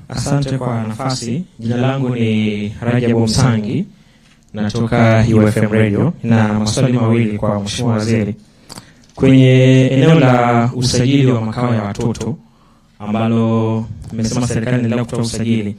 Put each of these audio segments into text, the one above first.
Asante kwa nafasi. Jina langu ni Rajabu Msangi, natoka UFM Radio, na maswali mawili kwa Mheshimiwa Waziri. Kwenye eneo la usajili wa makao ya watoto ambalo nimesema serikali inaendelea kutoa usajili,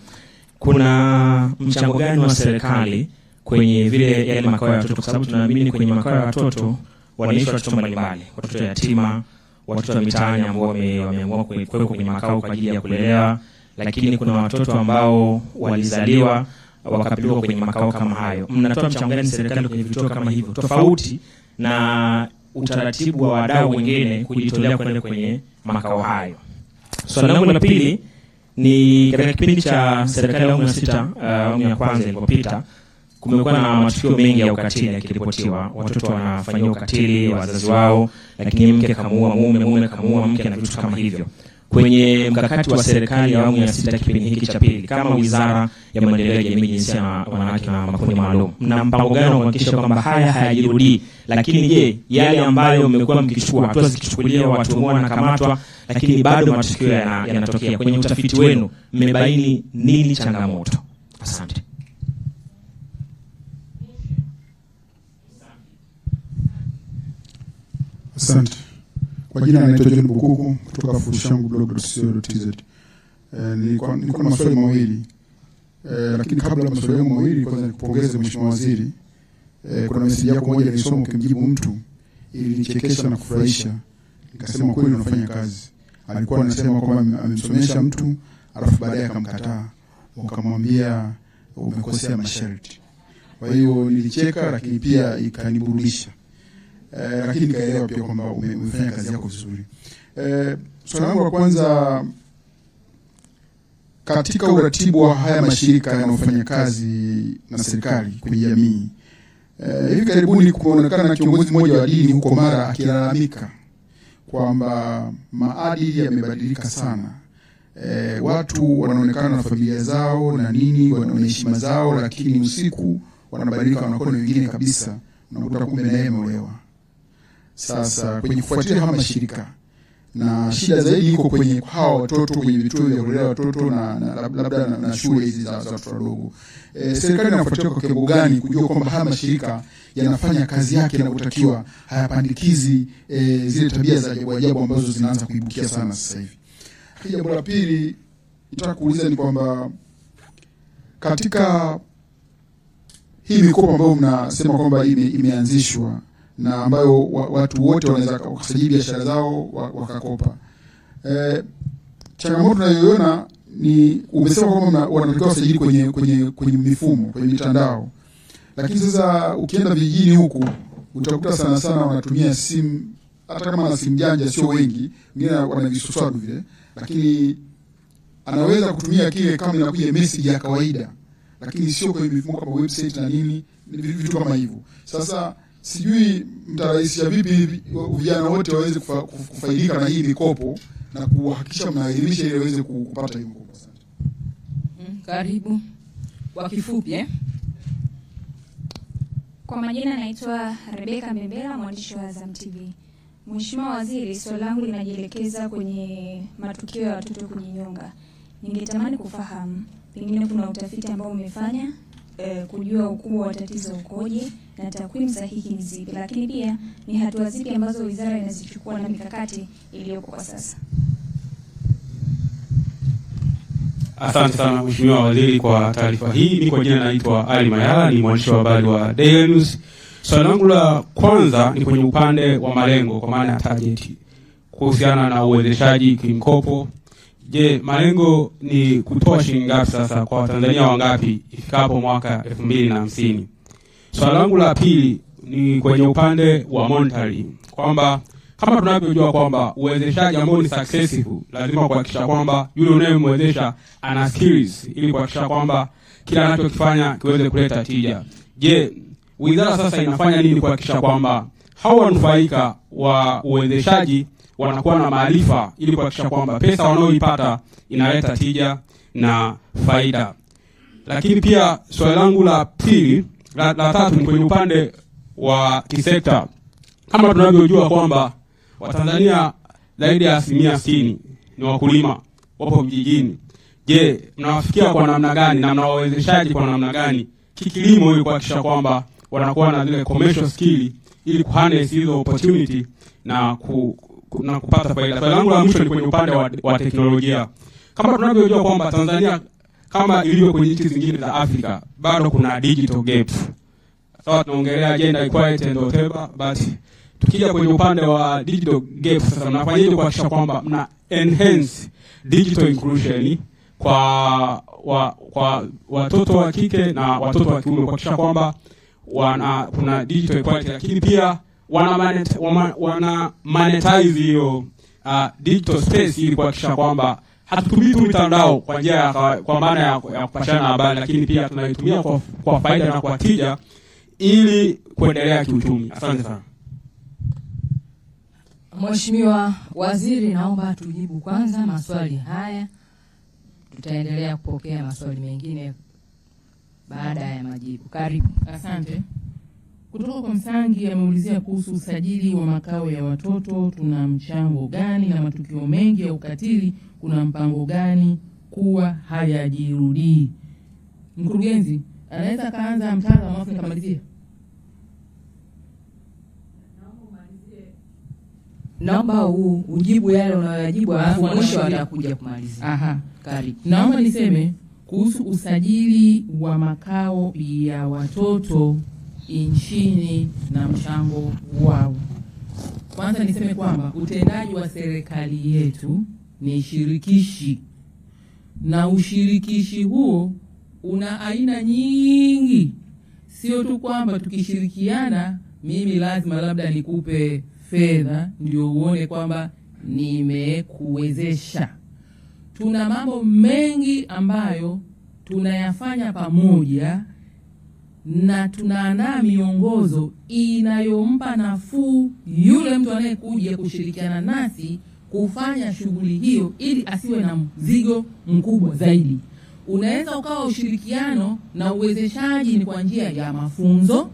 kuna mchango gani wa serikali kwenye vile yale makao ya watoto? Kwa sababu tunaamini kwenye makao ya watoto wanaishi watoto mbalimbali, watoto yatima, watoto wa mitaani ambao wameamua kuwekwa kwenye makao kwa ajili ya kulelewa, lakini kuna watoto ambao walizaliwa wakapelekwa kwenye makao kama hayo. Mnatoa mchango gani serikali kwenye vituo kama hivyo, tofauti na utaratibu wa wadau wengine kujitolea kwenda kwenye makao hayo? Swali langu la pili ni katika kipindi cha serikali ya awamu ya 6, awamu ya kwanza ilipopita, kumekuwa na matukio mengi ya ukatili yakiripotiwa. Watoto wanafanywa ukatili wazazi wao, lakini mke kamuua mume, mume kamuua mke na vitu kama hivyo. Kwenye mkakati wa serikali ya awamu ya 6 kipindi hiki cha pili, kama Wizara ya Maendeleo ya Jamii, Jinsia na Wanawake na Makundi Maalum, mna mpango gani kuhakikisha kwamba haya hayajirudii? Lakini je, yale ambayo mmekuwa mkichukua hatua zikichukuliwa, watu wanakamatwa, lakini bado matukio yanatokea, kwenye utafiti wenu mmebaini nini changamoto? Asante. Asante. Kwa jina naitwa John Bukuku kutoka fushangu.blog.co.tz. Nilikuwa na maswali mawili. Lakini kabla ya maswali yangu mawili, kwanza nikupongeze Mheshimiwa Waziri. Kuna message yako moja nilisoma ukimjibu mtu ilinichekesha na kufurahisha. Nikasema kweli unafanya kazi. Alikuwa anasema kwamba amemsomesha mtu alafu baadaye akamkataa, ukamwambia umekosea masharti. Kwa hiyo nilicheka, lakini pia ikaniburudisha. Lakini nikaelewa pia kwamba umefanya kazi yako vizuri. Swali langu la kwanza, katika uratibu wa haya mashirika yanayofanya kazi na serikali kwenye jamii, hivi karibuni kumeonekana kiongozi mmoja wa dini huko Mara akilalamika kwamba maadili yamebadilika sana. Watu wanaonekana na familia zao na nini, wana heshima zao, lakini usiku wanabadilika, wanakuwa wengine kabisa, unakuta kumbe naye ameolewa. Sasa kwenye kufuatilia haya mashirika, na shida zaidi iko kwenye hawa watoto kwenye vituo vya kulelea watoto na labda na shule hizi za watoto wadogo. Serikali inafuatilia kwa kiwango gani kujua kwamba haya mashirika yanafanya kazi yake inavyotakiwa, hayapandikizi zile tabia za ajabu ambazo zinaanza kuibukia sana sasa hivi? Jambo la pili nataka kuuliza ni kwamba katika hii mikopo ambayo mnasema kwamba imeanzishwa na ambayo watu wote wanaweza kusajili biashara zao wakakopa, changamoto tunayoiona ni umesema kwamba wanatakiwa kusajili kwenye mifumo, kwenye mitandao, lakini sasa ukienda vijijini huku utakuta sana wanatumia simu, hata kama na simu janja sio wengi, wengine wana visoswadu vile, lakini anaweza kutumia kile kama inakuja message ya kawaida, lakini sio kwenye mifumo kama website na nini, vitu kama hivyo. Sasa sijui mtarahisisha vipi vijana wote waweze kufaidika na hii mikopo na kuhakikisha mnaelimisha ili waweze kupata hiyo mikopo. Asante. Karibu. Kwa kifupi Kwa majina naitwa Rebeka Mbembela, mwandishi wa Azam TV. Mheshimiwa Waziri, swali langu linajielekeza kwenye matukio ya watoto kujinyonga. Ningetamani kufahamu pengine kuna utafiti ambao umefanya kujua ukubwa wa tatizo ukoje na takwimu sahihi ni zipi, lakini pia ni hatua zipi ambazo wizara inazichukua na mikakati iliyoko kwa sasa? Asante sana Mheshimiwa Waziri kwa taarifa hii. Mimi kwa jina naitwa Ali Mayala, ni mwandishi wa habari wa Daily News. Swali langu la kwanza ni kwenye upande wa malengo, kwa maana ya target, kuhusiana na uwezeshaji kimkopo. Je, malengo ni kutoa shilingi ngapi sasa kwa Watanzania wangapi ifikapo mwaka 2050? Swali langu la pili ni kwenye upande wa monetary, kwamba kama tunavyojua kwamba uwezeshaji ambao ni successful lazima kuhakikisha kwamba yule unayemwezesha ana skills ili kuhakikisha kwamba kila anachokifanya kiweze kuleta tija. Je, wizara sasa inafanya nini kuhakikisha kwamba hao wanufaika wa uwezeshaji wanakuwa na maarifa ili kuhakikisha kwamba pesa wanaoipata inaleta tija na faida? Lakini pia swali langu la pili, la tatu ni kwenye upande wa kisekta. Kama tunavyojua kwamba Watanzania zaidi ya 60% ni wakulima, wapo vijijini. je, mnawafikia kwa namna gani na mnawawezeshaji kwa namna gani kikilimo ili kuhakikisha kwamba wanakuwa na zile commercial skill ili kuharness hizo opportunity na kupata faida. Swali langu la mwisho ni kwenye upande wa teknolojia. Kama tunavyojua kwamba Tanzania kama ilivyo kwenye nchi zingine za Afrika bado kuna digital gaps. Sawa, tunaongelea gender equality and whatever, but tukija kwenye upande wa digital gaps sasa mnafanyaje kuhakikisha kwamba mna enhance digital inclusion kwa watoto wa kike na watoto wa kiume, kuhakikisha kwamba kuna digital equality, lakini pia wana monetize hiyo digital space ili kuhakikisha kwamba hatutumii tu mitandao kwa njia kwa maana ya kupashana habari, lakini pia tunaitumia kwa faida na kwa tija ili kuendelea kiuchumi. Asante sana. Mheshimiwa Waziri, naomba tujibu kwanza maswali haya. Tutaendelea kupokea maswali mengine baada ya majibu. Karibu. Asante. Kutoka kwa Msangi ameulizia kuhusu usajili wa makao ya watoto, tuna mchango gani na matukio mengi ya ukatili kuna mpango gani kuwa hayajirudii? Mkurugenzi, anaweza kaanza mtaala mwafu nikamalizia? Naomba ujibu yale unayoyajibu alafu mwisho atakuja kumalizia. Aha. Karibu. Naomba niseme kuhusu usajili wa makao ya watoto nchini na mchango wao. Kwanza niseme kwamba utendaji wa serikali yetu ni shirikishi, na ushirikishi huo una aina nyingi. Sio tu kwamba tukishirikiana mimi lazima labda nikupe fedha ndio uone kwamba nimekuwezesha. Tuna mambo mengi ambayo tunayafanya pamoja na tunaandaa miongozo inayompa nafuu yule mtu anayekuja kushirikiana nasi kufanya shughuli hiyo ili asiwe na mzigo mkubwa zaidi. Unaweza ukawa ushirikiano na uwezeshaji ni kwa njia ya mafunzo,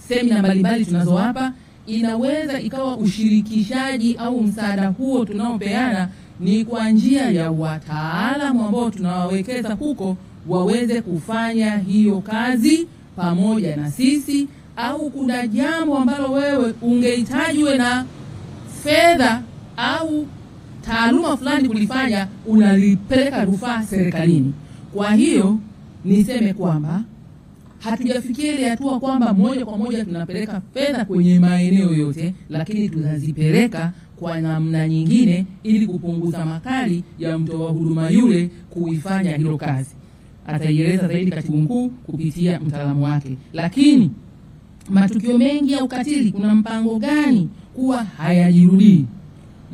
semina mbalimbali tunazowapa. Inaweza ikawa ushirikishaji au msaada huo tunaopeana ni kwa njia ya wataalamu ambao tunawawekeza huko waweze kufanya hiyo kazi pamoja na sisi, au kuna jambo ambalo wewe ungehitaji na fedha au taaluma fulani kulifanya, unalipeleka rufaa serikalini. Kwa hiyo niseme kwamba hatujafikia ile hatua kwamba moja kwa moja tunapeleka fedha kwenye maeneo yote, lakini tunazipeleka kwa namna nyingine ili kupunguza makali ya mtoa huduma yule kuifanya hilo kazi. Ataieleza zaidi katibu mkuu kupitia mtaalamu wake. Lakini matukio mengi ya ukatili kuna mpango gani kuwa hayajirudii?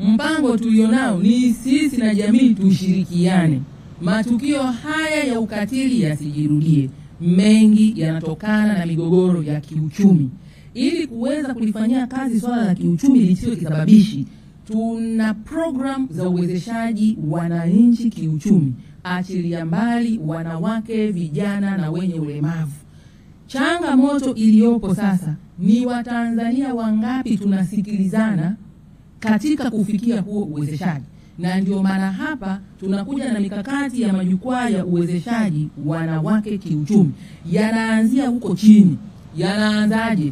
Mpango tulionao ni sisi na jamii tushirikiane, matukio haya ya ukatili yasijirudie. Mengi yanatokana na migogoro ya kiuchumi. Ili kuweza kulifanyia kazi swala la kiuchumi lisiwe kisababishi, tuna program za uwezeshaji wananchi kiuchumi, achilia mbali wanawake, vijana na wenye ulemavu. Changamoto iliyopo sasa ni Watanzania wangapi tunasikilizana katika kufikia huo uwezeshaji. Na ndio maana hapa tunakuja na mikakati ya majukwaa ya uwezeshaji wanawake kiuchumi. Yanaanzia huko chini. Yanaanzaje?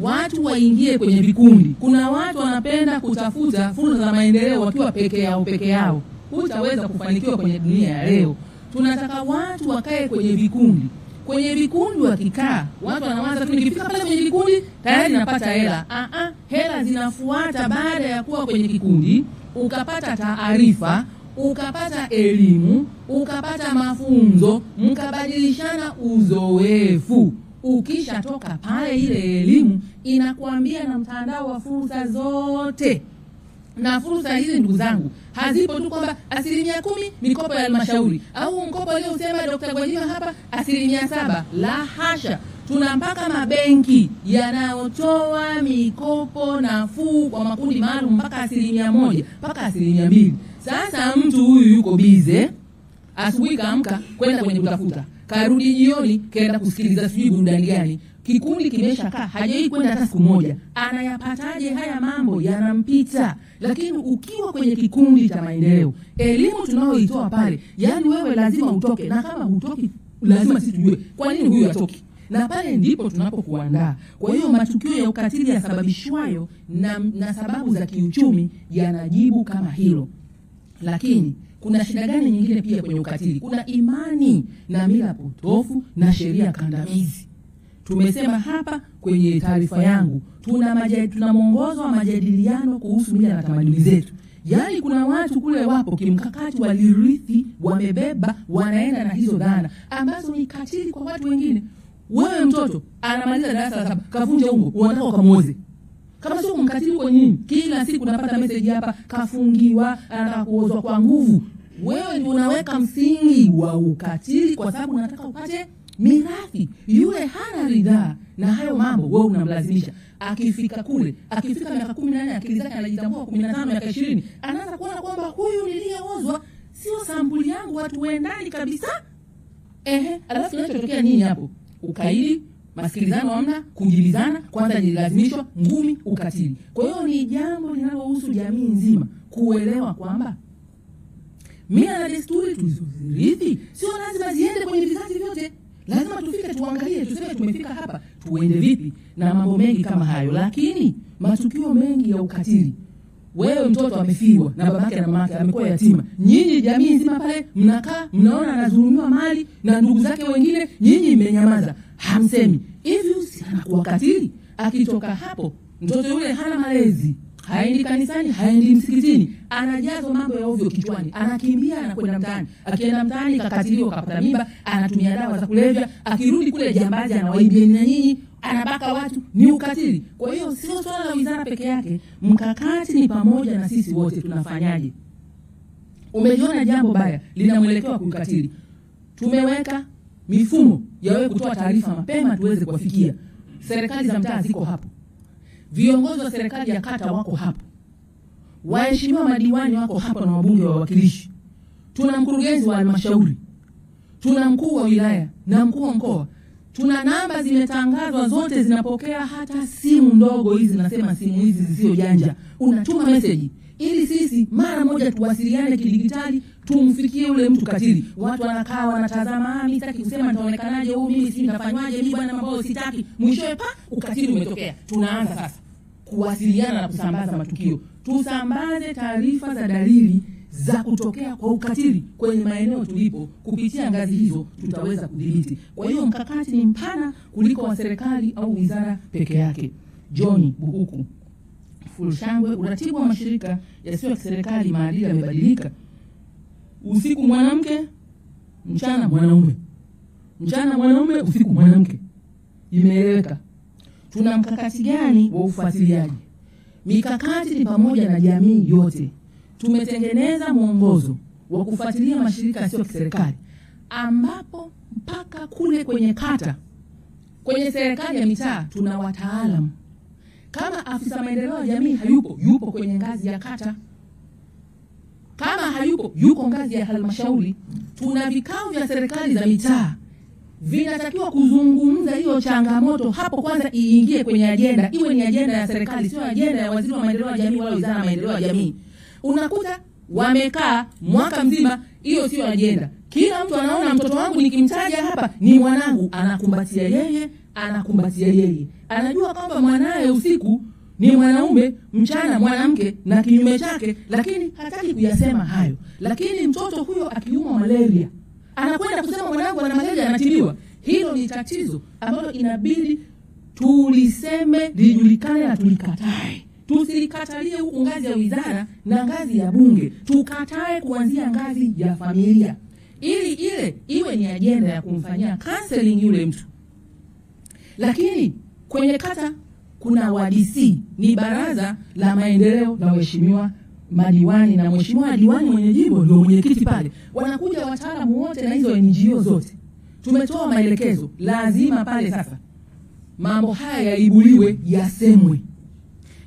Watu waingie kwenye vikundi. Kuna watu wanapenda kutafuta fursa za maendeleo wakiwa peke yao. Hutaweza kufanikiwa kwenye dunia ya leo. Tunataka watu wakae kwenye vikundi. Kwenye vikundi wakikaa, watu wanaanza tu nikifika pale kwenye vikundi tayari napata hela. Hela zinafuata baada ya kuwa kwenye kikundi, ukapata taarifa, ukapata elimu, ukapata mafunzo, mkabadilishana uzoefu. Ukisha toka pale ile elimu inakuambia na mtandao wa fursa zote. Na fursa hizi ndugu zangu hazipo tu kwamba 10% mikopo ya halmashauri au mkopo aliosema Dr. Gwajima hapa 7%. La hasha. Tuna mpaka mabenki yanayotoa mikopo nafuu kwa makundi maalum mpaka 1% mpaka 2%. Sasa mtu huyu yuko bize, asubuhi kaamka kwenda kwenye kutafuta, karudi jioni kaenda kusikiliza sijui burudani gani, kikundi kimeshakaa, hajai kwenda hata siku moja, anayapataje haya mambo? Yanampita. Lakini ukiwa kwenye kikundi cha maendeleo, elimu tunayoitoa pale, yani wewe lazima utoke, na kama hutoki lazima sisi tujue kwa nini huyu atoki, na pale ndipo tunapokuandaa. Kwa hiyo matukio ya ukatili yasababishwayo na sababu za kiuchumi yanajibu kama hilo. Lakini kuna shida gani nyingine pia kwenye ukatili? Kuna imani na mila potofu na sheria kandamizi. Tumesema hapa kwenye taarifa yangu, tuna mwongozo wa majadiliano kuhusu mila na tamaduni zetu. Yaani kuna watu kule wapo kimkakati, walirithi, wamebeba, wanaenda na hizo dhana ambazo ni katili kwa watu wengine. Wewe mtoto anamaliza darasa la 7, kavunja ungo, unataka ukamuoze. Kama sio kumkatili uko nini? Kila siku napata message hapa, kafungiwa, anataka kuozwa kwa nguvu. Wewe ndio unaweka msingi wa ukatili kwa sababu unataka upate mirathi. Yule hana ridhaa na hayo mambo, wewe unamlazimisha. Akifika kule, akifika miaka 18, akili zake anajitambua 15, miaka 20, anaanza kuona kwamba huyu niliyeozwa sio sampuli yangu, watu waendani kabisa. Alafu kinachotokea nini hapo? Ukaidi, masikilizano hamna, kujibizana, kwanza jilazimishwa, ngumi, ukatili. Kwa hiyo ni jambo linalohusu jamii nzima kuelewa kwamba mila na desturi tulizorithi sio lazima ziende kwenye vizazi vyote. Lazima tufike tuangalie, tuseme tumefika hapa, tuende vipi, na mambo mengi kama hayo. Lakini matukio mengi ya ukatili, wewe mtoto amefiwa na babake na mamake, amekuwa yatima, nyinyi jamii nzima pale mnakaa mnaona anadhulumiwa mali na ndugu zake wengine, nyinyi mmenyamaza, hamsemi. Hivi anakuwa katili. Akitoka hapo mtoto yule hana malezi, haendi kanisani, haendi msikitini, anajazwa mambo ya ovyo kichwani, anakimbia, anakwenda mtaani. Akienda mtaani kakatiliwa, kapata mimba, anatumia dawa za kulevya, akirudi kule jambazi anawaibia na nyinyi, anabaka watu, ni ukatili. Kwa hiyo sio swala la wizara peke yake, mkakati ni pamoja na sisi wote. Tunafanyaje? Umejiona jambo baya lina mwelekeo wa kukatili, tumeweka mifumo ya wewe kutoa taarifa mapema tuweze kuwafikia. Serikali za mtaa ziko hapo, viongozi wa serikali ya kata wako hapo, waheshimiwa madiwani wako hapo na wabunge wa wawakilishi. Tuna mkurugenzi wa halmashauri, tuna mkuu wa wilaya na mkuu wa mkoa. Tuna namba zimetangazwa, zote zinapokea, hata simu ndogo hizi, nasema simu hizi zisio janja. Unatuma message ili sisi mara moja tuwasiliane kidigitali, tumfikie ule mtu katili. Watu wanakaa wanatazama, mimi sitaki kusema nitaonekanaje huyu, mimi si nitafanywaje, mimi bwana mambo sitaki. Mwishowe ukatili umetokea. Tunaanza sasa kuwasiliana na kusambaza matukio. Tusambaze taarifa za dalili za kutokea kwa ukatili kwenye maeneo tulipo. Kupitia ngazi hizo tutaweza kudhibiti. Kwa hiyo mkakati ni mpana kuliko wa serikali au wizara peke yake. John Buhuku Fulshangwe, uratibu wa mashirika yasiyo ya kiserikali, maadili yamebadilika. Usiku mwanamke, mchana mwanaume. Mchana mwanaume, usiku mwanamke. Imeeleweka. Tuna mkakati gani wa ufuatiliaji? Mikakati ni pamoja na jamii yote. Tumetengeneza mwongozo wa kufuatilia mashirika yasiyo ya kiserikali, ambapo mpaka kule kwenye kata, kwenye serikali ya mitaa tuna wataalamu. Kama afisa maendeleo ya jamii hayupo, yupo kwenye ngazi ya kata. Kama hayupo, yuko ngazi ya halmashauri. Tuna vikao vya serikali za mitaa, vinatakiwa kuzungumza hiyo changamoto hapo. Kwanza iingie kwenye ajenda, iwe ni ajenda ya serikali, sio ajenda ya waziri wa maendeleo ya jamii wala wizara ya maendeleo ya jamii. Unakuta wamekaa mwaka mzima, hiyo sio ajenda. Kila mtu anaona mtoto wangu nikimtaja hapa ni mwanangu, anakumbatia yeye, anakumbatia yeye. Anajua kwamba mwanae usiku ni mwanaume, mchana mwanamke na kinyume chake, lakini hataki kuyasema hayo. Lakini mtoto huyo akiumwa malaria, anakwenda kusema mwanangu ana malaria, anatibiwa. Hilo ni tatizo ambalo inabidi tuliseme, lijulikane na tulikatae. Tusilikatalie huku ngazi ya wizara na ngazi ya bunge, tukatae kuanzia ngazi ya familia, ili ile iwe ni ajenda ya kumfanyia counseling yule mtu. Lakini kwenye kata kuna WDC, ni baraza la maendeleo la waheshimiwa madiwani, na mheshimiwa diwani mwenye jimbo ndio mwenyekiti pale. Wanakuja wataalamu wote na hizo NGO zote. Tumetoa maelekezo, lazima pale sasa mambo haya yaibuliwe, yasemwe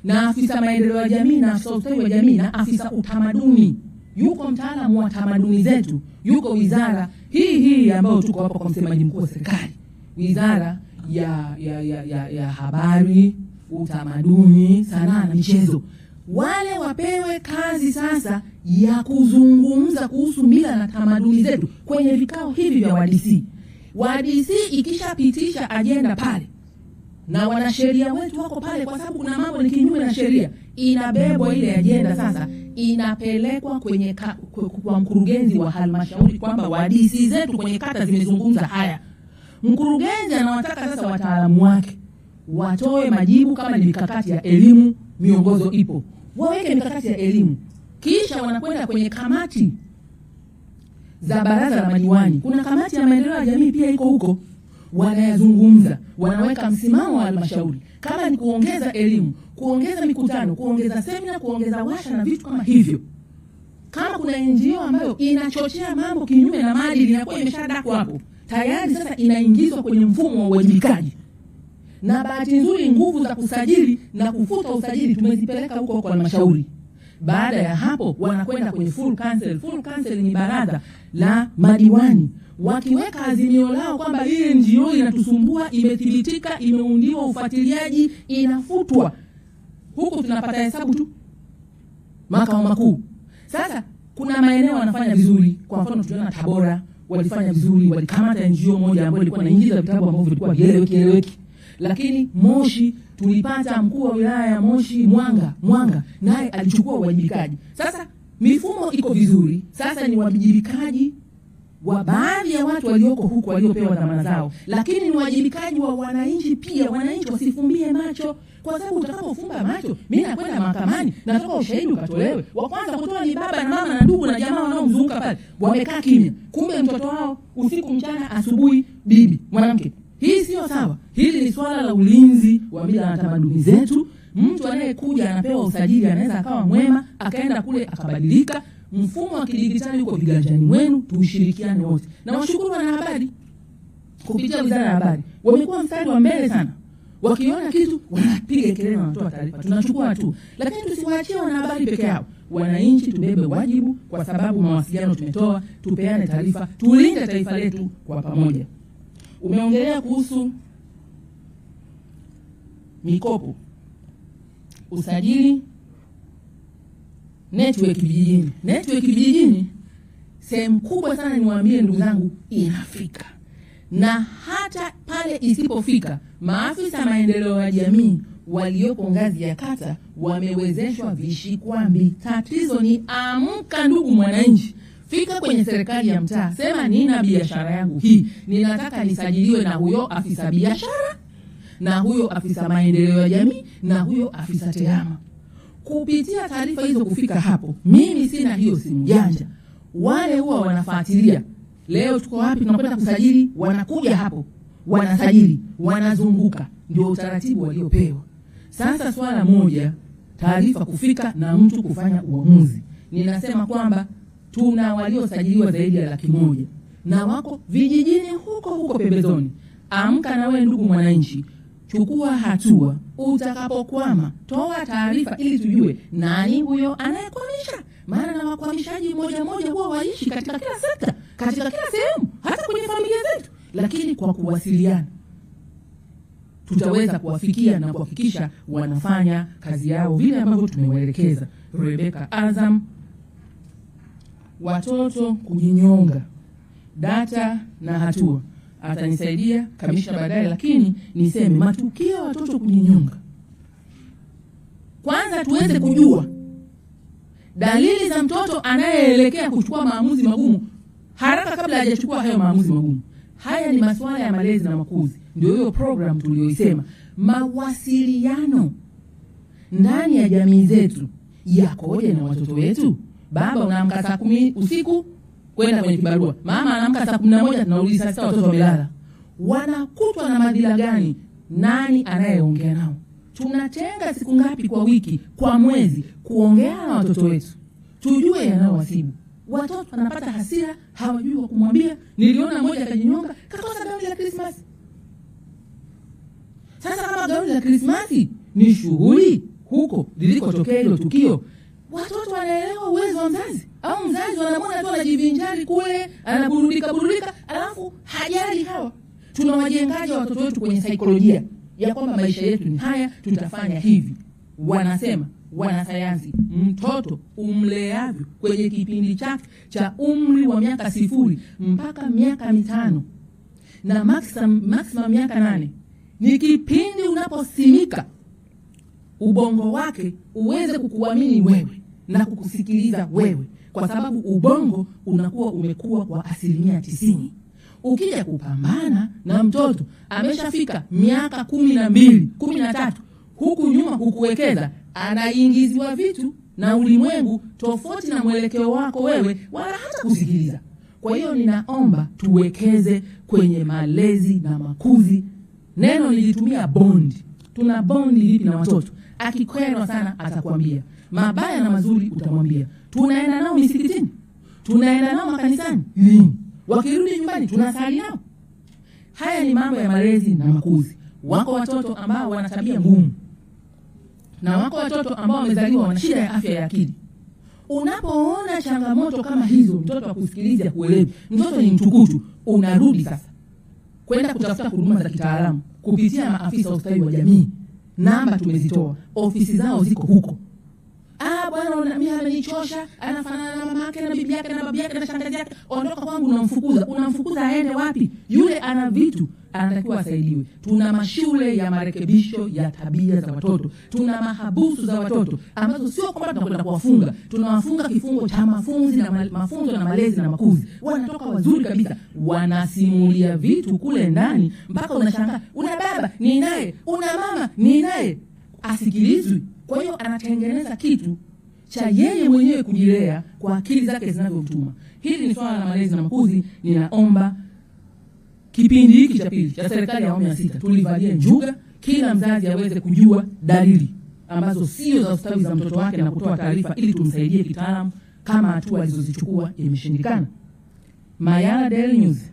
na afisa maendeleo ya jamii na afisa ustawi wa jamii na afisa utamaduni. Yuko mtaalamu wa tamaduni zetu, yuko wizara hii ambayo tuko hapa kwa msemaji mkuu wa serikali, wizara ya habari, utamaduni, sanaa na michezo. Wale wapewe kazi sasa ya kuzungumza kuhusu mila na tamaduni zetu kwenye vikao hivi vya WDC. WDC ikishapitisha agenda pale na wanasheria wetu wako pale, kwa sababu kuna mambo ni kinyume na sheria, inabebwa ile agenda sasa inapelekwa kwenye kwa mkurugenzi wa halmashauri kwamba WDC zetu kwenye kata zimezungumza haya. Mkurugenzi anawataka sasa wataalamu wake watoe majibu kama ni mikakati ya elimu, miongozo ipo. Waweke mikakati ya elimu. Kisha wanakwenda kwenye kamati za baraza la madiwani. Kuna kamati ya maendeleo ya jamii pia iko huko. Wanayazungumza, wanaweka msimamo wa halmashauri. Kama ni kuongeza elimu, kuongeza mikutano, kuongeza semina, kuongeza washa na vitu kama hivyo. Kama kuna NGO ambayo inachochea mambo kinyume na maadili inakuwa imeshadakwa hapo, tayari sasa inaingizwa kwenye mfumo wa uwajibikaji. Na bahati nzuri nguvu za kusajili na kufuta usajili tumezipeleka huko kwa halmashauri. Baada ya hapo wanakwenda kwenye full council. Full council ni baraza la madiwani. Wakiweka azimio lao kwamba hii NGO inatusumbua, imethibitika, imeundiwa ufuatiliaji, inafutwa. Huko tunapata hesabu tu makao makuu. Sasa kuna maeneo wanafanya vizuri. Kwa mfano tuliona Tabora walifanya vizuri, walikamata NGO moja ambayo ilikuwa inaingiza vitabu ambavyo vilikuwa vieleweki. Lakini Moshi tulipata mkuu wa wilaya ya Moshi Mwanga naye alichukua uwajibikaji. Sasa mifumo iko vizuri. Sasa ni uwajibikaji wa baadhi ya watu walioko huko waliopewa dhamana zao, lakini ni uwajibikaji wa wananchi pia. Wananchi wasifumbie macho, kwa sababu utakapofumba macho, mimi nakwenda mahakamani, natoka ushahidi ukatolewe. Wa kwanza kutoa ni baba na mama na ndugu na jamaa wanaomzunguka pale, wamekaa kimya. Kumbe mtoto wao usiku, mchana, asubuhi bibi mwanamke. Hii sio sawa. Hili ni swala la ulinzi wa mila na tamaduni zetu. Mtu anayekuja anapewa usajili anaweza akawa mwema, akaenda kule akabadilika. Mfumo wa kidijitali uko viganjani mwenu, tushirikiane wote. Na washukuru wanahabari kupitia Wizara ya Habari. Wamekuwa mstari wa mbele sana. Wakiona kitu wanapiga kelele na wanatoa taarifa. Tunachukua tu. Lakini tusiwaachie wanahabari peke yao. Wananchi tubebe wajibu, kwa sababu mawasiliano tumetoa, tupeane taarifa, tulinde taifa letu kwa pamoja. Umeongelea kuhusu mikopo, usajili, network vijijini. Network vijijini sehemu kubwa sana, niwaambie ndugu zangu, inafika. Na hata pale isipofika, maafisa maendeleo ya jamii walioko ngazi ya kata wamewezeshwa vishikwambi. Tatizo ni amka, ndugu mwananchi. Fika kwenye serikali ya mtaa, sema nina biashara yangu hii, ninataka nisajiliwe na huyo afisa biashara, na huyo afisa maendeleo ya jamii, na huyo afisa tehama. Kupitia taarifa hizo kufika hapo, mimi sina hiyo simu janja. Wale huwa wanafuatilia. Leo tuko wapi, tunakwenda kusajili, wanakuja hapo, wanasajili, wanazunguka. Ndio utaratibu waliopewa. Sasa swala moja, taarifa kufika na mtu kufanya uamuzi. Ninasema kwamba tuna waliosajiliwa zaidi ya 100,000 na wako vijijini huko pembezoni. Amka na wewe ndugu mwananchi, chukua hatua. Utakapokwama, toa taarifa ili tujue nani huyo anayekwamisha. Maana na wakwamishaji moja huwa waishi katika kila sekta, katika kila sehemu, hata kwenye familia zetu. Lakini kwa kuwasiliana tutaweza kuwafikia na kuhakikisha wanafanya kazi yao vile ambavyo tumewaelekeza. Rebecca Azam, watoto kujinyonga, data na hatua, atanisaidia kamisha baadaye, lakini niseme matukio ya watoto kujinyonga. Kwanza tuweze kujua dalili za mtoto anayeelekea kuchukua maamuzi magumu haraka kabla hajachukua hayo maamuzi magumu. Haya ni masuala ya malezi na makuzi. Ndio hiyo program tuliyoisema. Mawasiliano ndani ya jamii zetu yakoje na watoto wetu? Baba unaamka saa 10 usiku kwenda kwenye kibarua. Mama anaamka saa 11 tunarudi saa 6 watoto wamelala. Wanakutwa na madhila gani? Nani anayeongea nao? Tunatenga siku ngapi kwa wiki, kwa mwezi kuongea na watoto wetu? Tujue yanayowasibu. Watoto wanapata hasira, hawajui wa kumwambia. Niliona mmoja akajinyonga, kakosa gauni la Krismasi. Sasa kama gauni la Krismasi ni shughuli huko lilikotokea hilo tukio, watoto wanaelewa uwezo wa mzazi? Au mzazi wanamwona tu anajivinjari kule, anaburudika, alafu hajali hawa? tunawajengaje watoto wetu kwenye saikolojia ya kwamba maisha yetu ni haya, tutafanya hivi. Wanasema wanasayansi, mtoto umleavyo kwenye kipindi chake cha umri wa miaka 0 mpaka miaka 5 na maximum miaka 8 ni kipindi unaposimika ubongo wake uweze kukuamini wewe na kukusikiliza wewe, kwa sababu ubongo unakuwa umekuwa kwa 90%. Ukija kupambana na mtoto ameshafika miaka 12, 13, huku nyuma hukuwekeza, anaingiziwa vitu na ulimwengu tofauti na mwelekeo wako wewe, wala hata kusikiliza. Kwa hiyo ninaomba tuwekeze kwenye malezi na makuzi. Neno nilitumia bond. Tuna bondi lipi na watoto? Akikwerwa sana atakwambia, mabaya na mazuri utamwambia. Tunaenda nao misikitini, tunaenda nao makanisani, wakirudi nyumbani tunasali nao. Haya ni mambo ya malezi na makuzi. Wako watoto ambao wana tabia ngumu, na wako watoto ambao wamezaliwa wana shida ya afya ya akili. Unapoona changamoto kama hizo, mtoto akusikiliza, kuelewi, mtoto ni mtukutu, unarudi sasa kwenda kutafuta huduma za kitaalamu kupitia maafisa wa ustawi wa jamii. Namba tumezitoa, ofisi zao ziko huko. Bwana mimi amenichosha, anafanana na mama yake na bibi yake na babu yake na shangazi yake, ondoka kwangu. Unamfukuza aende wapi? Yule ana vitu, anatakiwa asaidiwe. Tuna mashule ya marekebisho ya tabia za watoto, tuna mahabusu za watoto ambazo sio kwamba tunakwenda kuwafunga, tunawafunga kifungo cha mafunzo na malezi na makuzi. Wanatoka wazuri kabisa, wanasimulia vitu kule ndani mpaka unashangaa, una baba ni naye, una mama ni naye, asikilizwi. Kwa hiyo anatengeneza kitu cha yeye mwenyewe kujilea kwa akili zake zinavyomtuma. Hili ni swala la malezi na makuzi. Ninaomba kipindi hiki cha pili cha serikali ya awamu ya 6 tulivalie njuga, kila mzazi aweze kujua dalili ambazo sio za ustawi za mtoto wake na kutoa taarifa ili tumsaidie kitaalamu kama hatua alizozichukua imeshindikana. Mayala Daily News.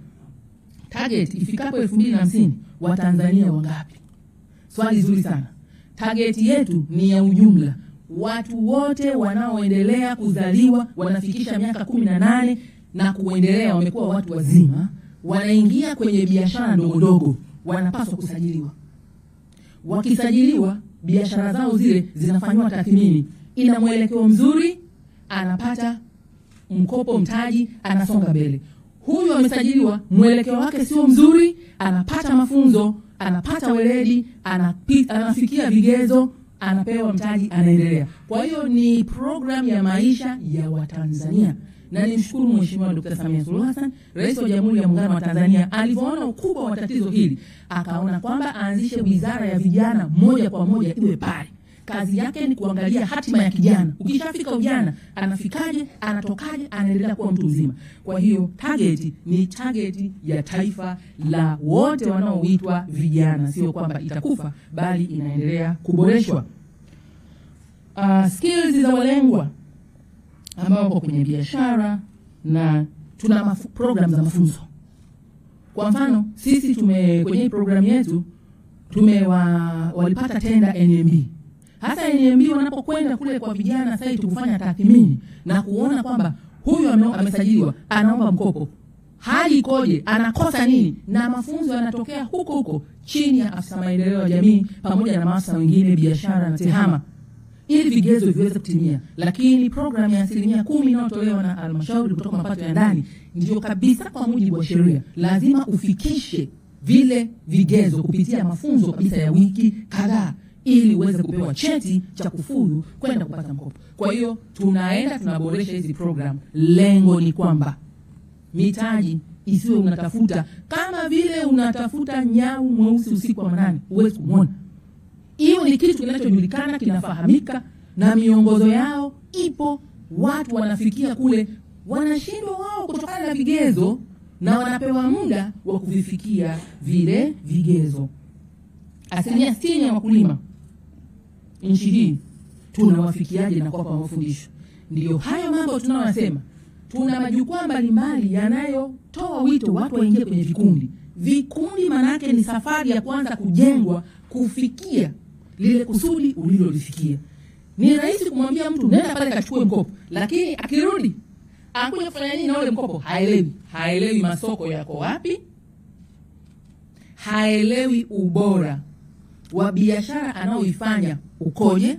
Target ifikapo 2050 Watanzania wangapi? Swali zuri sana. Target yetu ni ya ujumla. Watu wote wanaoendelea kuzaliwa wanafikisha miaka 18 na kuendelea, wamekuwa watu wazima, wanaingia kwenye biashara ndogo ndogo, wanapaswa kusajiliwa. Wakisajiliwa, biashara zao zile zinafanywa tathmini, ina mwelekeo mzuri, anapata mkopo, mtaji, anasonga mbele. Huyu amesajiliwa, mwelekeo wake sio mzuri, anapata mafunzo, anapata weledi, anafikia vigezo, anapewa mtaji, anaendelea. Kwa hiyo ni program ya maisha ya Watanzania. Na nimshukuru Mheshimiwa Dr. Samia Suluhu Hassan, Rais wa Jamhuri ya Muungano wa Tanzania, alivyoona ukubwa wa tatizo hili, akaona kwamba aanzishe wizara ya vijana moja kwa moja iwe pale. Kazi yake ni kuangalia hatima ya kijana. Ukishafika ujana, anafikaje, anatokaje, anaendelea kuwa mtu mzima. Kwa hiyo target ni target ya taifa la wote wanaoitwa vijana, sio kwamba itakufa bali inaendelea kuboreshwa. Skills za walengwa ambao wako kwenye biashara, na tuna program za mafunzo. Kwa mfano, sisi kwenye program yetu walipata tenda NMB. Hasa NMB wanapokwenda kule kwa vijana sasa kufanya tathmini na kuona kwamba huyu amesajiliwa, anaomba mkopo, hali ikoje, anakosa nini, na mafunzo yanatokea huko chini ya afisa maendeleo ya jamii pamoja na maafisa wengine biashara na tehama, ili vigezo viweze kutimia. Lakini program ya 10% inayotolewa na halmashauri kutoka mapato ya ndani ndio kabisa kwa mujibu wa sheria, lazima ufikishe vile vigezo kupitia mafunzo kabisa ya wiki kadhaa ili uweze kupewa cheti cha kufuzu kwenda kupata mkopo. Kwa hiyo tunaboresha hizi program. Lengo ni kwamba mitaji isiwe unatafuta kama vile unatafuta nyau mweusi usiku wa manane, huwezi kumuona. Hiyo ni kitu kinachojulikana, kinafahamika, na miongozo yao ipo. Watu wanafikia kule, wanashindwa wao kutokana na vigezo, na wanapewa muda wa kuvifikia vile vigezo. 60% ya wakulima nchi hii tunawafikiaje na kuwapa mafundisho? Ndio hayo mambo tunayosema. Tuna majukwaa mbalimbali yanayotoa wito watu waingie kwenye vikundi. Vikundi manake ni safari ya kwanza kujengwa kufikia lile kusudi ulilolifikia. Ni rahisi kumwambia mtu nenda pale kachukue mkopo, lakini akirudi akuja kufanya nini na ule mkopo? Haelewi masoko yako wapi, haelewi ubora wa biashara anaoifanya ukoje,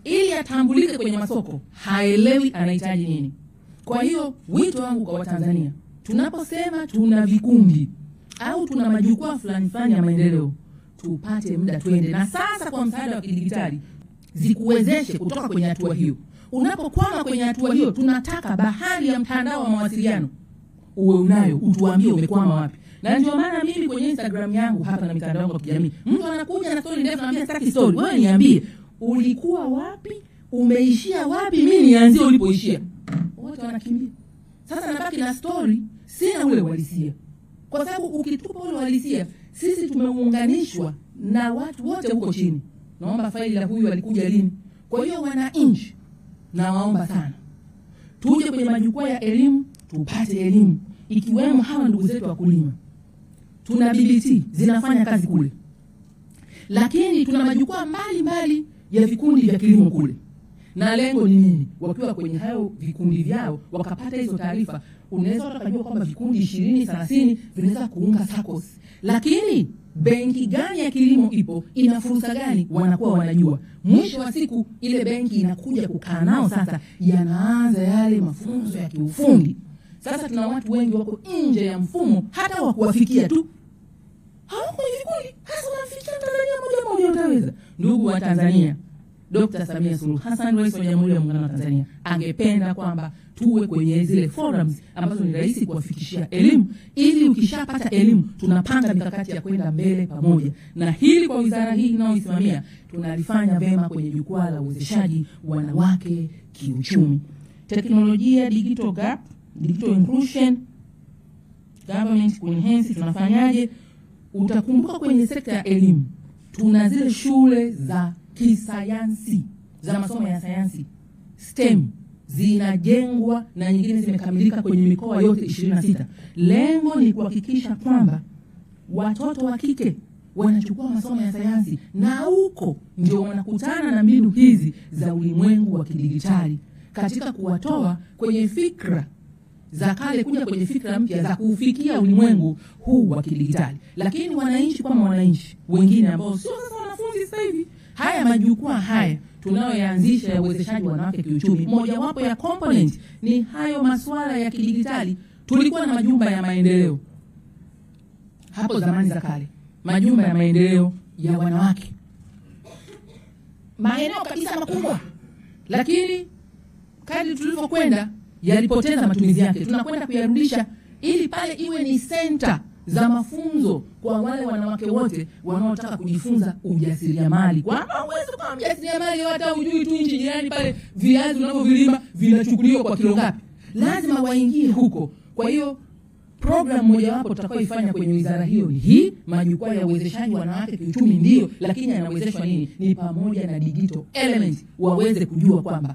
ili atambulike kwenye masoko, haelewi anahitaji nini. Kwa hiyo wito wangu kwa Watanzania, tunaposema tuna vikundi au tuna majukwaa fulani ya maendeleo, tupate muda twende. Na sasa kwa msaada wa kidigitali zikuwezeshe kutoka kwenye hatua hiyo. Unapokwama kwenye hatua hiyo, tunataka bahari ya mtandao wa mawasiliano uwe unayo, utuambie umekwama wapi. Na ndio maana mimi kwenye Instagram yangu hapa na mitandao ya kijamii, mtu anakuja na story ndefu, anambia sitaki story, wewe niambie ulikuwa wapi, umeishia wapi, mimi nianzie ulipoishia. Wote wanakimbia. Sasa nabaki na story, sina ule uhalisia. Kwa sababu ukitupa ule uhalisia, sisi tumeunganishwa na watu wote huko chini. Naomba faili la huyu alikuja lini. Kwa hiyo wananchi, na waomba sana tuje kwenye majukwaa ya elimu, tupate elimu, ikiwemo hawa ndugu zetu wakulima. Tuna BBT zinafanya kazi kule, lakini tuna majukwaa mbali ya vikundi vya kilimo kule. Na lengo ni nini? Wakiwa kwenye hayo vikundi vyao wakapata hizo taarifa, unaweza utakajua kwamba vikundi 20 30 vinaweza kuunga SACCOS. Lakini benki gani ya kilimo ipo, ina fursa gani, wanakuwa wanajua. Mwisho wa siku ile benki inakuja kukaa nao, sasa yanaanza yale mafunzo ya kiufundi. Sasa tuna watu wengi wako nje ya mfumo, hata wa kuwafikia tu hawako vikundi. Hasa unafikia Tanzania moja utaweza. Ndugu wa Tanzania, Dr. Samia Suluhu Hassan, Rais wa Jamhuri ya Muungano wa Tanzania, angependa kwamba tuwe kwenye zile forums ambazo ni rahisi kuwafikishia elimu, ili ukishapata elimu tunapanga mikakati ya kwenda mbele pamoja. Na hili kwa wizara hii inayoisimamia tunalifanya vema kwenye jukwaa la uwezeshaji wanawake kiuchumi. Teknolojia, digital gap, digital inclusion, government enhance, tunafanyaje? Utakumbuka kwenye sekta ya elimu tuna zile shule za kisayansi, za masomo ya sayansi STEM, zinajengwa na nyingine zimekamilika kwenye mikoa yote 26. Lengo ni kuhakikisha kwamba watoto wa kike wanachukua masomo ya sayansi, na huko ndio wanakutana na mbinu hizi za ulimwengu wa kidigitali, katika kuwatoa kwenye fikra za kale kuja kwenye fikra mpya za kufikia ulimwengu huu wa kidigitali. Lakini wananchi kama wananchi wengine ambao sio sasa wanafunzi sasa hivi, haya majukwaa haya tunayoyaanzisha ya uwezeshaji wanawake kiuchumi, moja wapo ya component ni hayo masuala ya kidigitali. Tulikuwa na majumba ya maendeleo hapo zamani za kale, majumba ya maendeleo ya wanawake, maeneo kabisa makubwa, lakini kadri tulivyokwenda yalipoteza matumizi yake. Tunakwenda kuyarudisha ili pale iwe ni center za mafunzo kwa wale wanawake wote wanaotaka kujifunza ujasiriamali. Kwamba uwezo kama mjasiriamali hata hujui tu nchi jirani pale viazi unavyovilima vinachukuliwa kwa kilo ngapi, lazima waingie huko. Kwa hiyo program moja wapo tutakayoifanya kwenye wizara hiyo ni hii, majukwaa ya uwezeshaji wanawake kiuchumi ndio, lakini yanawezeshwa nini? Ni pamoja na digital element, waweze kujua kwamba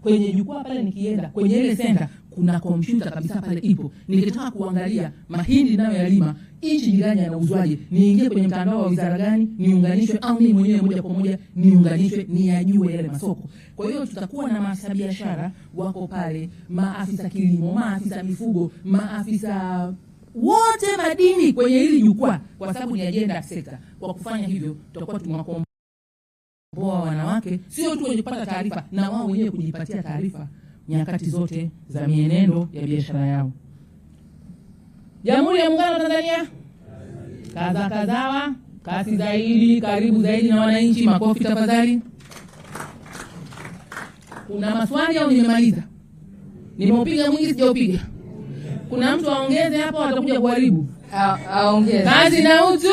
kwenye jukwaa pale nikienda kwenye ile center kuna kompyuta kabisa pale ipo. Nikitaka kuangalia mahindi nayo yalima nchi jirani yanauzwaje, niingie kwenye mtandao wa wizara gani, niunganishwe, au mimi mwenyewe moja kwa moja niunganishwe, niyajue yale masoko. Kwa hiyo tutakuwa na maafisa biashara wako pale, maafisa kilimo, maafisa mifugo, maafisa wote madini kwenye hili jukwaa, kwa sababu ni agenda sector. Kwa kufanya hivyo tutakuwa tumewakomboa wanawake, sio tu wenye kupata taarifa, na wao wenyewe kujipatia taarifa nyakati zote za mienendo ya biashara yao. Jamhuri ya Muungano wa Tanzania, kazawa, kasi zaidi, karibu zaidi na wananchi. Makofi tafadhali. Kuna maswali au nimemaliza? Nimeupiga mwingi sijaupiga? Kuna mtu aongeze hapo atakuja kuharibu? Aongeze. Kazi na utu.